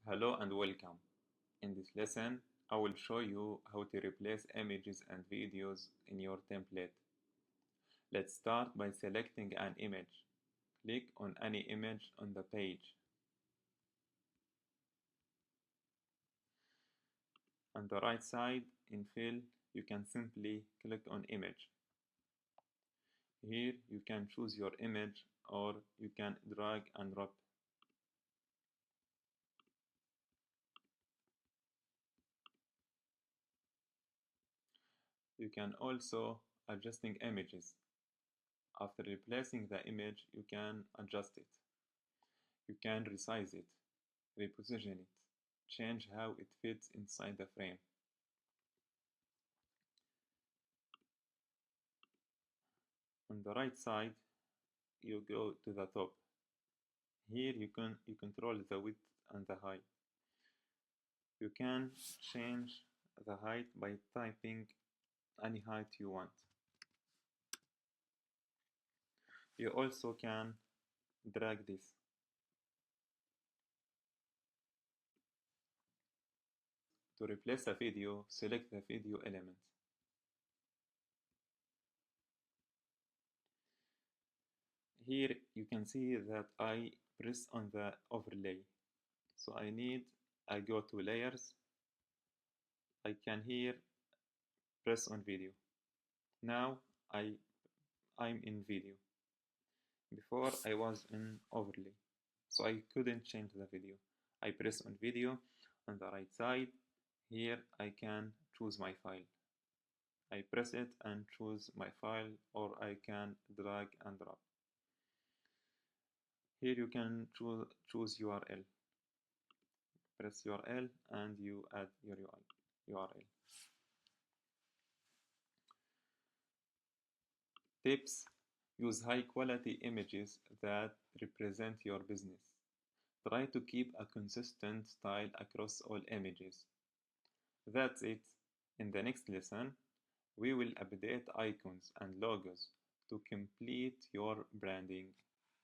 Hello and welcome. In this lesson, I will show you how to replace images and videos in your template. Let's start by selecting an image. Click on any image on the page. On the right side, in Fill, you can simply click on Image. Here, you can choose your image or you can drag and drop. You can also adjusting images. After replacing the image, you can adjust it. You can resize it, reposition it, change how it fits inside the frame. On the right side, you go to the top. Here you control the width and the height. You can change the height by typing any height you want. You also can drag this. To replace a video, select the video element. Here you can see that I press on the overlay. So I go to layers. I can here press on video. Now I'm in video. Before I was in overlay, so I couldn't change the video. I press on video on the right side. Here I can choose my file. I press it and choose my file, or I can drag and drop. Here you can choose URL. Press URL and you add your URL. Tips: use high quality images that represent your business. Try to keep a consistent style across all images. That's it. In the next lesson, we will update icons and logos to complete your branding.